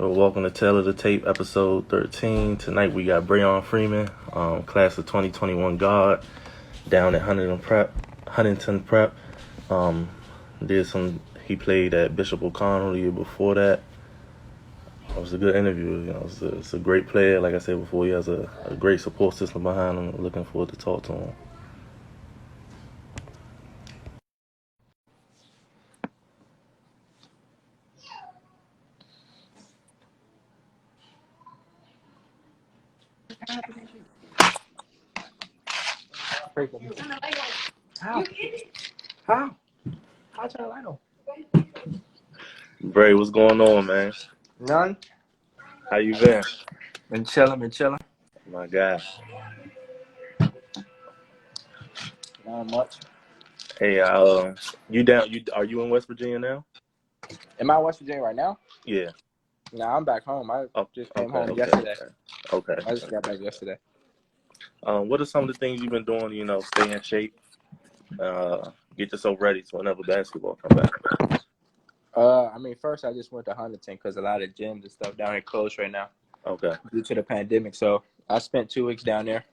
Welcome to Tale of the Tape, episode 13. Tonight we got Brayon Freeman, class of 2021 guard, down at Huntington Prep. He played at Bishop O'Connell the year before that. It was a good interview. It's a great player. Like I said before, he has a great support system behind him. Looking forward to talk to him. How? How? How turn the light on? Bray, what's going on, man? None. How you been? Been chilling. My God. Not much. Hey, are you in West Virginia now? Am I in West Virginia right now? Yeah. Nah, I'm back home. I just came home yesterday. Okay. I just got back yesterday. What are some of the things you've been doing, stay in shape, get yourself ready for whenever basketball come back? First I just went to Huntington because a lot of gyms and stuff down here closed right now. Okay. Due to the pandemic. So I spent 2 weeks down there.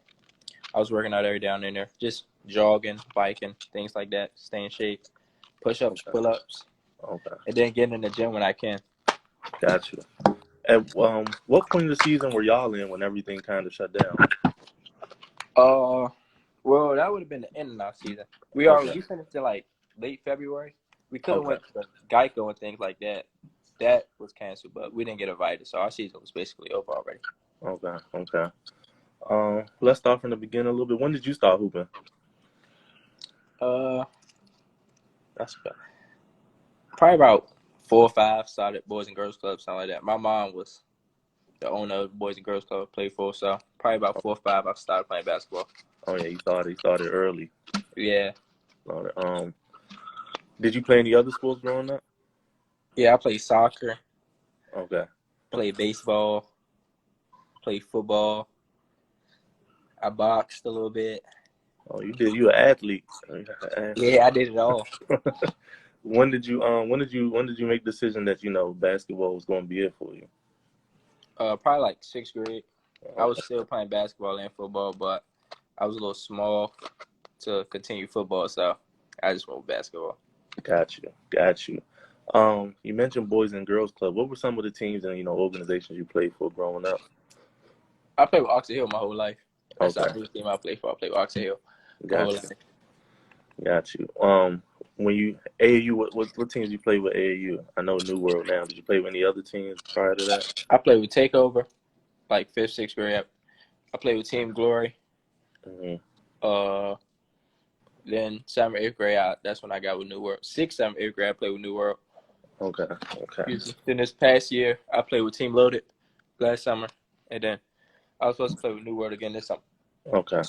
I was working out every day down in there. Just jogging, biking, things like that. Stay in shape. Push-ups, pull-ups. Okay. And then getting in the gym when I can. Gotcha. At what point of the season were y'all in when everything kind of shut down? Well, that would have been the end of our season. We finished in like late February. We could have went to Geico and things like that. That was canceled, but we didn't get invited, so our season was basically over already. Okay. Let's start from the beginning a little bit. When did you start hooping? That's probably about 4 or 5. Started Boys and Girls Club, something like that. My mom was the owner of the Boys and Girls Club, played for, so probably about 4 or 5. I started playing basketball. Oh yeah, you started early. Yeah. Did you play any other sports growing up? Yeah, I played soccer. Okay. Played baseball. Played football. I boxed a little bit. Oh, you did. You an athlete. Yeah, I did it all. When did you make the decision that basketball was going to be it for you? Probably like 6th grade. I was still playing basketball and football, but I was a little small to continue football, so I just went with basketball. Got you. You mentioned Boys and Girls Club. What were some of the teams and organizations you played for growing up? I played with Oxford Hill my whole life. That's the only team I played for. I played with Oxford Hill. Got you. When you AAU, what teams you played with AAU? I know New World now. Did you play with any other teams prior to that? I played with Takeover, like 5th, 6th grade. I played with Team Glory. Mm-hmm. Then 7th, 8th grade, that's when I got with New World. 6th, 7th, 8th grade, I played with New World. Okay. Then this past year, I played with Team Loaded last summer, and then I was supposed to play with New World again this summer. Okay.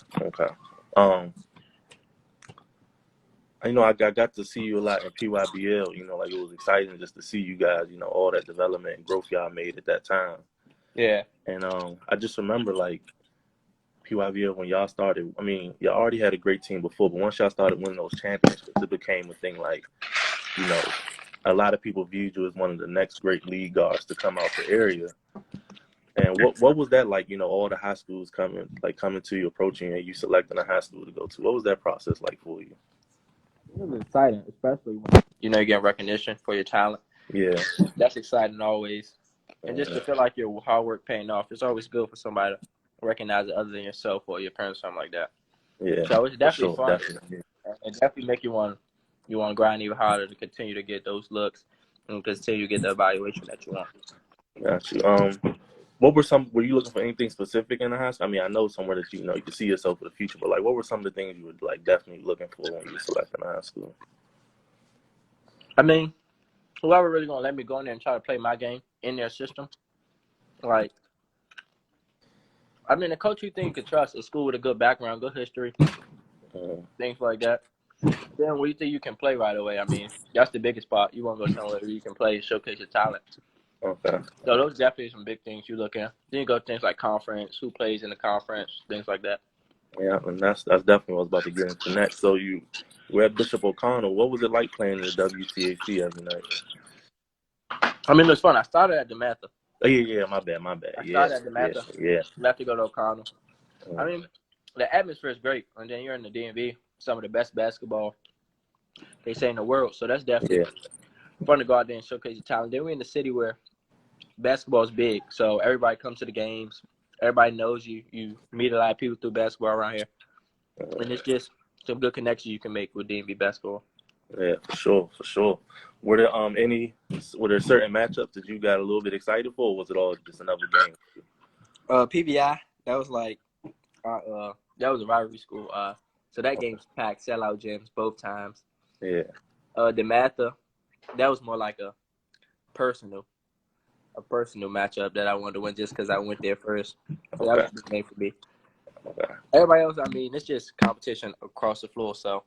I got to see you a lot in PYBL. It was exciting just to see you guys. All that development and growth y'all made at that time. Yeah. And I just remember PYBL when y'all started. I mean, y'all already had a great team before, but once y'all started winning those championships, it became a thing. A lot of people viewed you as one of the next great league guards to come out the area. And what was that like? All the high schools coming to you, approaching you, and you selecting a high school to go to. What was that process like for you? It was exciting, especially when you get recognition for your talent. Yeah, that's exciting always. And just to feel like your hard work paying off, it's always good for somebody to recognize it other than yourself or your parents, something like that. Yeah. So it's definitely fun. Definitely. And definitely make you want to grind even harder to continue to get those looks and continue to get the evaluation that you want. Got you. Were you looking for anything specific in the high school? I mean, I know somewhere that you can see yourself for the future, but what were some of the things you were definitely looking for when you were selecting a high school? I mean, whoever really gonna let me go in there and try to play my game in their system, the coach you think you could trust, a school with a good background, good history, things like that. Then when you think you can play right away, that's the biggest part. You want to go somewhere where you can play, showcase your talent. Okay. So those definitely some big things you look at. Then you go things like conference, who plays in the conference, things like that. Yeah, and that's definitely what I was about to get into next. So you were at Bishop O'Connell. What was it like playing in the WTAC every night? It was fun. I started at DeMatha. Oh, yeah, my bad. I Yeah, started at the yeah, Mather, yeah. left to go to O'Connell. I Mm, mean, the atmosphere is great, and then you're in the DMV, some of the best basketball they say in the world. So that's definitely yeah, fun to go out there and showcase your talent. Then we're in the city where basketball is big, so everybody comes to the games. Everybody knows you. You meet a lot of people through basketball around here, and it's just some good connections you can make with DMV basketball. yeah, for sure, for sure. Were there certain matchups that you got a little bit excited for, or was it all just another game? PBI, that was like that was a rivalry school. So that Okay. game's packed, sellout gyms both times. Yeah, The Matha, that was more like personal, a personal matchup that I wanted to win just because I went there first. So that was okay, a big game for me. okay. Everybody else, I mean, it's just competition across the floor. So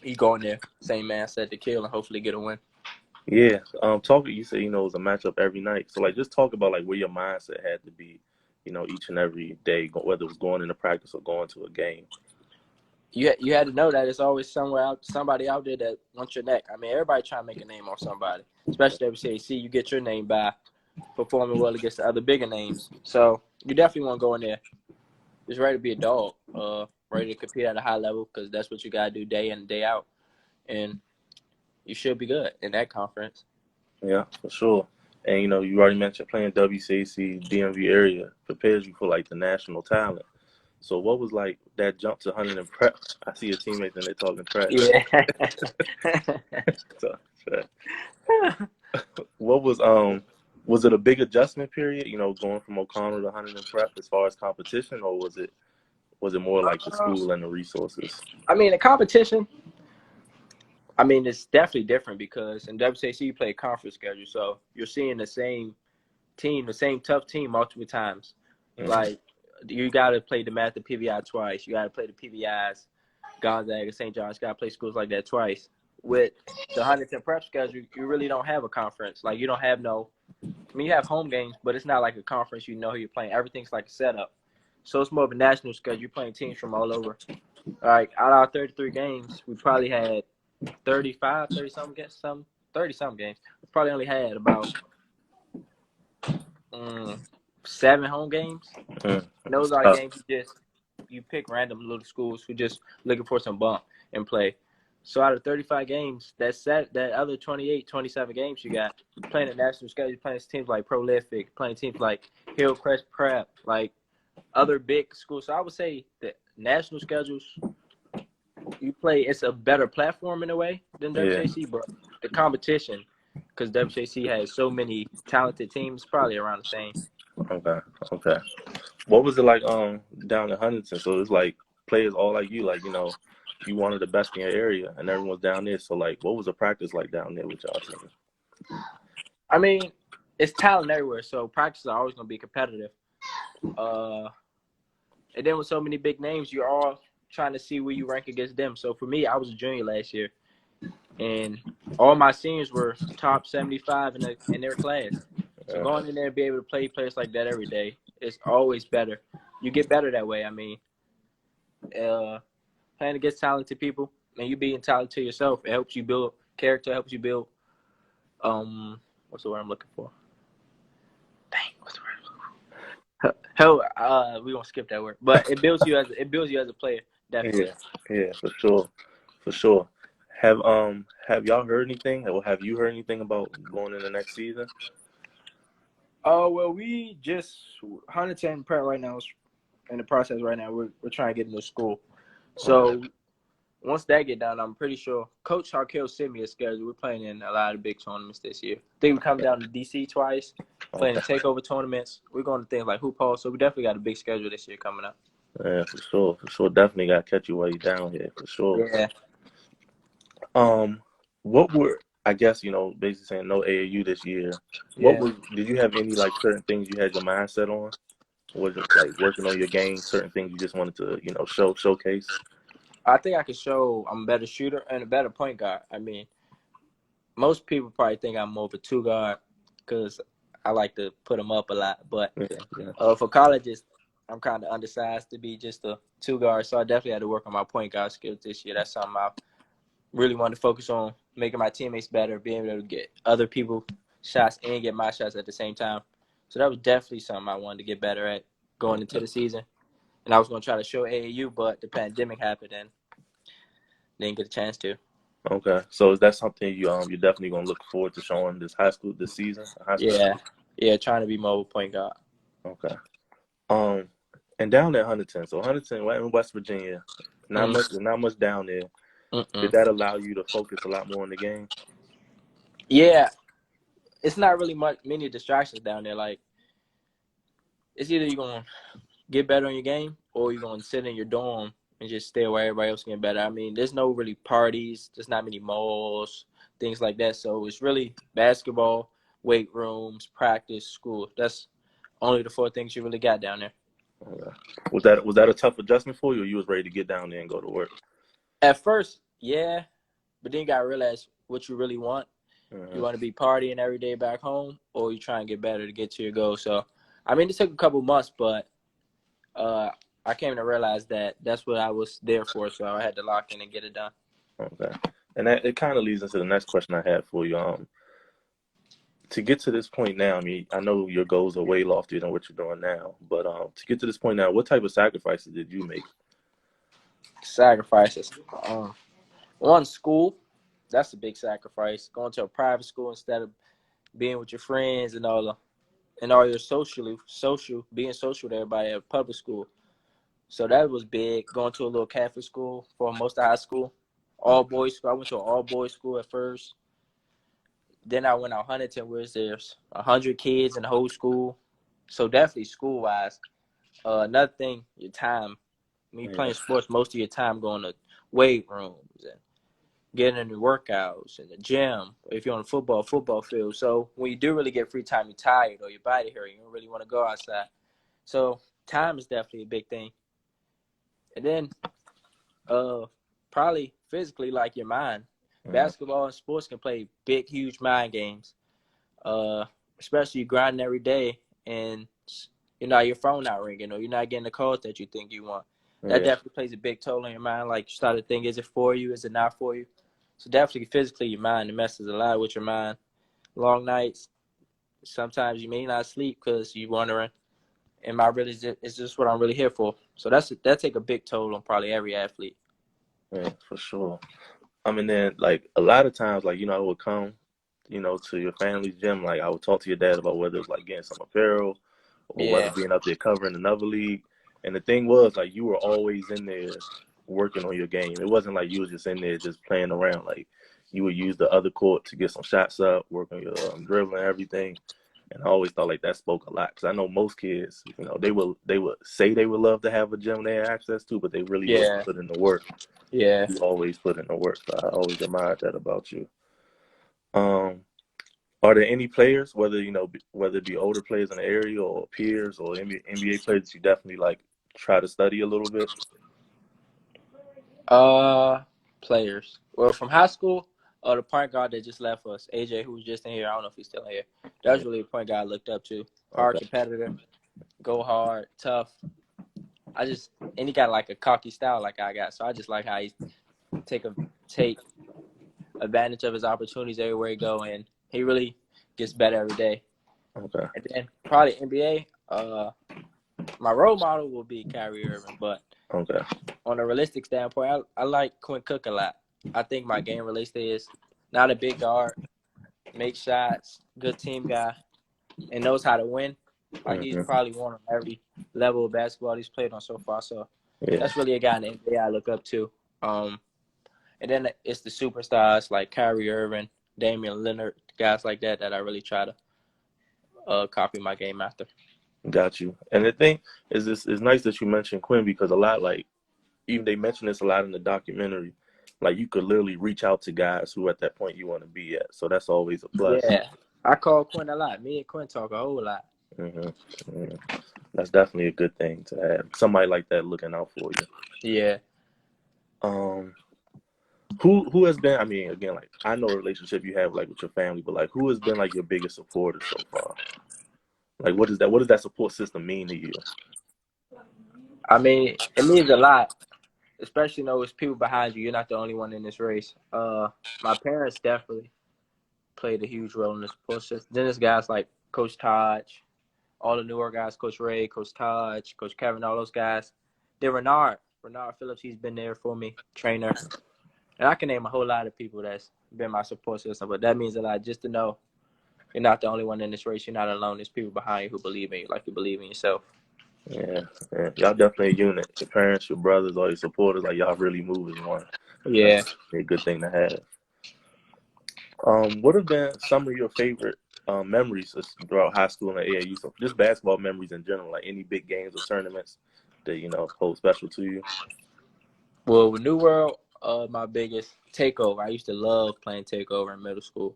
you go in there, same man said to kill, and hopefully get a win. Yeah, you said, it was a matchup every night. So, like, just talk about, like, where your mindset had to be, each and every day, whether it was going into practice or going to a game. You had to know that it's always somebody out there that wants your neck. I mean, everybody trying to make a name on somebody, especially WCAC. You get your name by performing well against the other bigger names. So you definitely want to go in there just ready to be a dog, ready to compete at a high level because that's what you got to do day in and day out. And you should be good in that conference. Yeah, for sure. And, you already mentioned playing WCAC, DMV area prepares you for, like, the national talent. So what was, like, that jump to Huntington prep? I see your teammates and they're talking trash. Yeah. Talking trash. What was it a big adjustment period, going from O'Connell to Huntington prep as far as competition, or was it more like the school and the resources? I mean, the competition, I mean, it's definitely different because in WCAC you play a conference schedule. So you're seeing the same team, the same tough team multiple times. Mm-hmm. Like, you got to play the Math, the PBI twice. You got to play the PBIs, Gonzaga, St. John's. Got to play schools like that twice. With the Huntington prep schedule, you really don't have a conference. Like, you don't have you have home games, but it's not like a conference. You know who you're playing. Everything's like a setup. So it's more of a national schedule. You're playing teams from all over. Like, out of our 33 games, we probably had 30-some games. 30-some games. We probably only had about 7 home games. Mm. And those are games you pick random little schools who just looking for some bump and play. So out of 35 games, that other 28, 27 games you got, you're playing a national schedule, you're playing teams like Prolific, playing teams like Hillcrest Prep, like other big schools. So I would say the national schedules, you play, it's a better platform in a way than WCAC, but the competition, because WCAC has so many talented teams, probably around the same. Okay. What was it like down in Huntington? So it's like players all like you, like, you one of the best in your area and everyone's down there. So, like, what was the practice like down there with y'all team? I mean, it's talent everywhere, so practices are always going to be competitive. And then with so many big names, you're all trying to see where you rank against them. So for me, I was a junior last year, and all my seniors were top 75 in their class. So going in there and be able to play players like that every day is always better. You get better that way. I mean, playing against talented people and you being talented yourself, it helps you build character, helps you build what's the word I'm looking for? Dang, what's the word I'm looking for? Hell, we won't skip that word. But it builds you as a player, definitely. Yeah, for sure. Have y'all heard anything, or have you heard anything about going in the next season? Oh, well, we just Huntington prep right now is in the process right now. We're trying to get into school. So once that get done, I'm pretty sure Coach Harkell sent me a schedule. We're playing in a lot of big tournaments this year. I think we come down to DC twice, playing takeover tournaments. We're going to things like hoop hall, so we definitely got a big schedule this year coming up. Yeah, for sure. Definitely got to catch you while you're down here, for sure. Yeah. What were, I guess, basically saying no AAU this year. Did you have any, like, certain things you had your mindset on? Was it like working on your game, certain things you just wanted to, showcase? I think I could show I'm a better shooter and a better point guard. I mean, most people probably think I'm more of a 2-guard because I like to put them up a lot. But for colleges, I'm kind of undersized to be just a 2-guard. So I definitely had to work on my point guard skills this year. That's something I really wanted to focus on, making my teammates better, being able to get other people shots and get my shots at the same time. So that was definitely something I wanted to get better at going into the season. And I was going to try to show AAU, but the pandemic happened and didn't get a chance to. Okay, so is that something you're definitely gonna look forward to showing this season, high school? Yeah, trying to be mobile point guard. Okay. And down at Huntington, so Huntington, in West Virginia, not much down there. Did that allow you to focus a lot more on the game? Yeah, it's not really many distractions down there. Like, it's either you're gonna get better on your game or you're gonna sit in your dorm and just stay where everybody else getting better. I mean, there's no really parties, there's not many malls, things like that. So it's really basketball, weight rooms, practice, school. That's only the 4 things you really got down there. Okay. Was that a tough adjustment for you, or you was ready to get down there and go to work? At first, yeah, but then you gotta realize what you really want. You want to be partying every day back home, or you try and get better to get to your goal. So, I mean, it took a couple months, but I came to realize that that's what I was there for. So I had to lock in and get it done. Okay, and it kind of leads into the next question I had for you. To get to this point now, I mean, I know your goals are way loftier than what you're doing now, but to get to this point now, what type of sacrifices did you make? Sacrifices. One, school. That's a big sacrifice. Going to a private school instead of being with your friends and all your being social with everybody at public school. So that was big. Going to a little Catholic school for most of high school, all boys school. I went to an all boys school at first. Then I went out Huntington, where there's 100 kids in the whole school. So definitely school wise. Another thing, your time. When you're playing sports, most of your time going to weight rooms and getting into workouts in the gym. If you're on a football field. So when you do really get free time, you're tired or your body hurt. You don't really want to go outside. So time is definitely a big thing. And then probably physically, like your mind. Basketball and sports can play big, huge mind games. Especially you grinding every day and your phone not ringing or you're not getting the calls that you think you want. That definitely plays a big toll on your mind. Like, you start to think, is it for you? Is it not for you? So definitely physically, your mind, it messes a lot with your mind. Long nights. Sometimes you may not sleep because you're wondering, is this what I'm really here for? So that take a big toll on probably every athlete. Yeah, for sure. I mean, then, like, a lot of times, like, I would come, to your family's gym. Like, I would talk to your dad about whether it's, like, getting some apparel or whether being up there covering another league. And the thing was, like, you were always in there working on your game. It wasn't like you was just in there just playing around. Like, you would use the other court to get some shots up, work on your dribbling and everything. And I always thought, like, that spoke a lot. Because I know most kids, they would say they would love to have a gym they had access to, but they really wouldn't put in the work. Yeah. You always put in the work. So I always admired that about you. Are there any players, whether it be older players in the area or peers or NBA players that you definitely like try to study a little bit? Players. Well, from high school, the point guard that just left us, AJ, who was just in here. I don't know if he's still here. That was really a point guard I looked up to. Hard competitor, go hard, tough. And he got like a cocky style like I got. So I just like how he take advantage of his opportunities everywhere he go, and he really gets better every day. Okay. And then probably NBA. My role model will be Kyrie Irving, but on a realistic standpoint, I like Quinn Cook a lot. I think my game realistic is not a big guard, makes shots, good team guy, and knows how to win. Like, he's probably won on every level of basketball he's played on so far. So that's really a guy in the NBA I look up to. And then it's the superstars like Kyrie Irving, Damian Lillard, guys like that I really try to copy my game after. Got you. And the thing is, it's nice that you mentioned Quinn, because a lot, like, even they mention this a lot in the documentary, like, you could literally reach out to guys who at that point you want to be at. So that's always a plus. Yeah, I call Quinn a lot. Me and Quinn talk a whole lot. That's definitely a good thing to have. Somebody like that looking out for you. Yeah. Who has been, I mean, again, like, I know a relationship you have, like, with your family, but, like, who has been, like, your biggest supporter so far? Like, what does that support system mean to you? I mean, it means a lot, especially it's people behind you. You're not the only one in this race. My parents definitely played a huge role in the support system. Then there's guys like Coach Todd, all the newer guys, Coach Ray, Coach Todd, Coach Kevin, all those guys. Then Renard Phillips, he's been there for me, trainer. And I can name a whole lot of people that's been my support system, but that means a lot just to know you're not the only one in this race. You're not alone. There's people behind you who believe in you like you believe in yourself. Yeah. Y'all definitely a unit. Your parents, your brothers, all your supporters, like y'all really move as one. Yeah. That's a good thing to have. What have been some of your favorite memories throughout high school and AAU? So just basketball memories in general, like any big games or tournaments that, hold special to you? Well, with New World, my biggest takeover. I used to love playing takeover in middle school.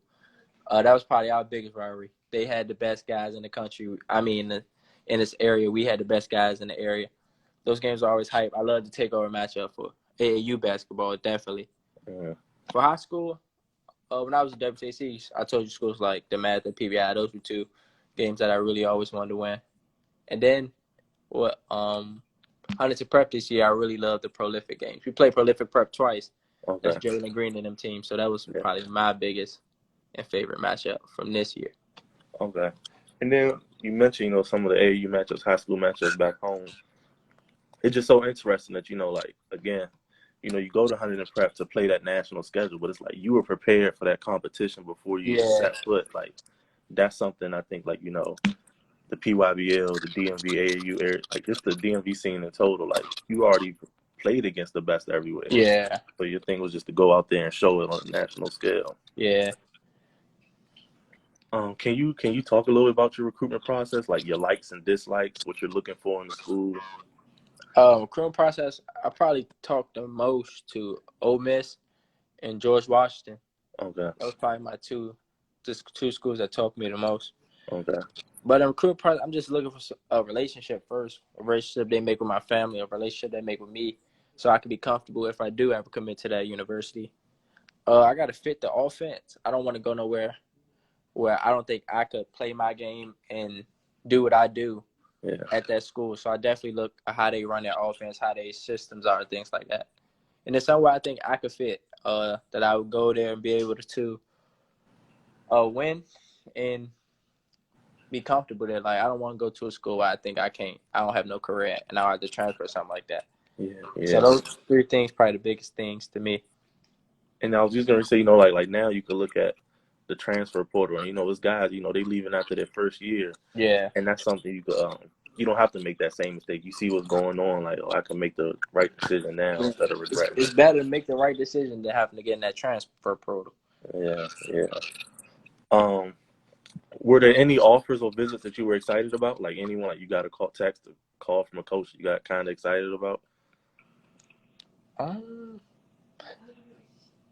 That was probably our biggest rivalry. They had the best guys in the country. I mean, in this area, we had the best guys in the area. Those games are always hype. I love the takeover matchup for AAU basketball, definitely. Yeah. For high school, when I was at WTC, I told you schools like the Math and PBI. Those were two games that I really always wanted to win. And then, Huntington Prep this year, I really loved the Prolific games. We played Prolific Prep twice. Okay. That's Jalen Green and them teams. So that was probably my biggest and favorite matchup from this year. Okay. And then you mentioned, some of the AAU matchups, high school matchups back home. It's just so interesting that, again, you go to Huntington Prep to play that national schedule, but it's like you were prepared for that competition before you set foot. Like, that's something I think, like, the PYBL, the DMV, AAU area, like just the DMV scene in total, like you already played against the best everywhere. Yeah. So your thing was just to go out there and show it on a national scale. Yeah. Can you talk a little bit about your recruitment process, like your likes and dislikes, what you're looking for in the school? Recruitment process, I probably talked the most to Ole Miss and George Washington. Okay. Those probably my two schools that talked me the most. Okay. But in recruitment process, I'm just looking for a relationship first, a relationship they make with my family, a relationship they make with me, so I can be comfortable if I do ever commit to that university. I got to fit the offense. I don't want to go nowhere where I don't think I could play my game and do what I do at that school. So I definitely look at how they run their offense, how their systems are, things like that. And it's somewhere I think I could fit, that I would go there and be able to win and be comfortable there. Like, I don't want to go to a school where I think I don't have no career and I have to transfer or something like that. Yeah. So those three things probably the biggest things to me. And I was just going to say, like now you could look at the transfer portal and, those guys, they leaving after their first year. Yeah. And that's something you could, you don't have to make that same mistake. You see what's going on, like, I can make the right decision now instead of regret. It's better to make the right decision than having to get in that transfer portal. Yeah. Were there any offers or visits that you were excited about? Like anyone, like you got a call from a coach you got kind of excited about?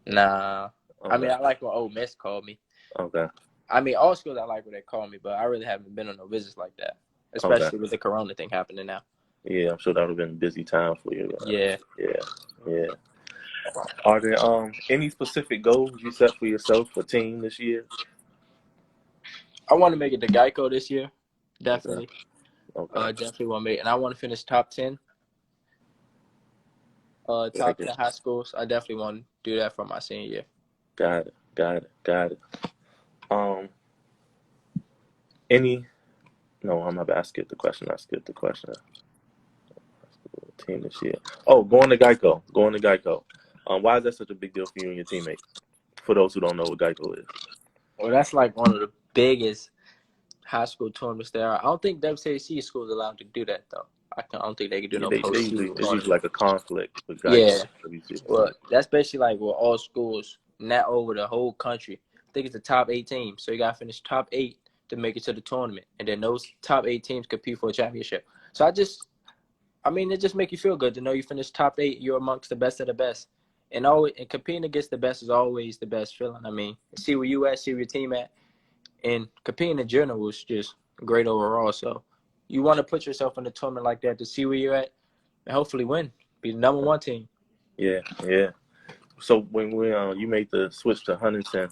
Nah. Okay. I mean, I like when Ole Miss called me. Okay. I mean, all schools I like when they call me, but I really haven't been on no visits like that, especially with the corona thing happening now. Yeah, I'm sure that would have been a busy time for you. Yeah. Are there any specific goals you set for yourself or team this year? I want to make it to Geico this year, definitely. Okay. Definitely want to make it. And I want to finish top 10. Top 10 high schools. I definitely want to do that for my senior year. Got it. No, I'm not. I skipped the question. Team this year. Oh, going to Geico. Why is that such a big deal for you and your teammates? For those who don't know what Geico is. Well, that's like one of the biggest high school tournaments there are. I don't think WCAC school is allowed to do that, though. I don't think they can do no postseason. It's usually like a conflict with Geico. Yeah. Well, that's basically like with all schools, not over the whole country. I think it's the top 8 teams. So you got to finish top 8 to make it to the tournament. And then those top 8 teams compete for a championship. So it just make you feel good to know you finished top 8. You're amongst the best of the best. And competing against the best is always the best feeling. I mean, see where you at, see where your team at. And competing in general was just great overall. So you want to put yourself in a tournament like that to see where you're at and hopefully win. Be the number 1 team. Yeah. So when you made the switch to Huntington,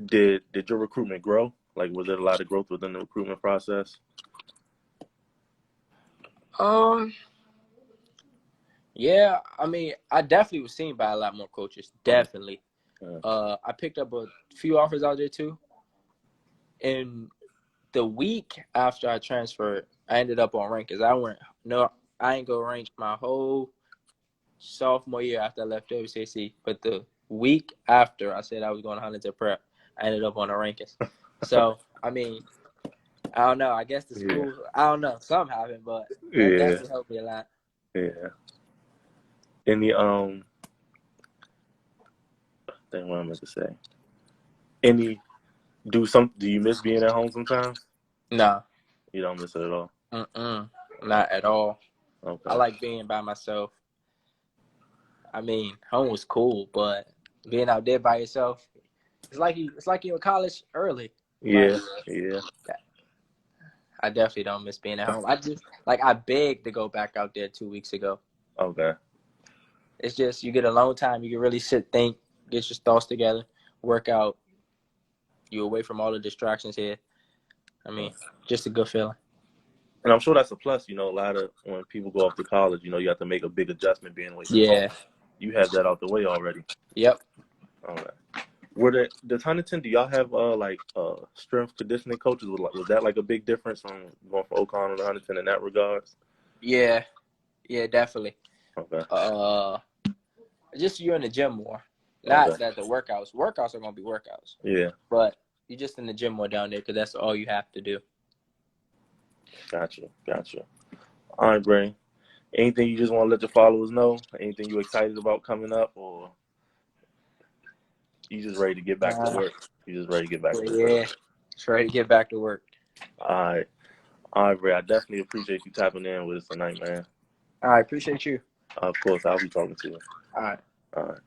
did your recruitment grow? Like, was there a lot of growth within the recruitment process? Yeah, I mean, I definitely was seen by a lot more coaches. Definitely. I picked up a few offers out there too. And the week after I transferred, I ended up on rankings. I ain't go rank my whole sophomore year after I left WCC. But the week after I said I was going to Huntington Prep, I ended up on the rankings. So, I mean, I don't know. I guess the school, I don't know. Something happened, but that definitely helped me a lot. Yeah. Any thing what I meant to say. Do you miss being at home sometimes? No. You don't miss it at all? Not at all. Okay. I like being by myself. I mean, home was cool, but being out there by yourself, it's like you're in college early. Yeah, yeah. I definitely don't miss being at home. I begged to go back out there 2 weeks ago. Okay. It's just you get alone time. You can really think, get your thoughts together, work out. You're away from all the distractions here. I mean, just a good feeling. And I'm sure that's a plus, a lot of when people go off to college, you have to make a big adjustment being away from home. You have that out the way already. Yep. All right. Does Huntington, do y'all have strength conditioning coaches? Was that like a big difference from going from O'Connell to Huntington in that regards? Yeah, definitely. Okay. Just you're in the gym more. Not that the workouts are gonna be workouts. Yeah. But you're just in the gym more down there because that's all you have to do. Gotcha. All right, Bray. Anything you just want to let your followers know? Anything you're excited about coming up, or you just ready to get back to work? You just ready to get back to work? Yeah, just ready to get back to work. All right, Bray. I definitely appreciate you tapping in with us tonight, man. All right, appreciate you. Of course, I'll be talking to you. All right.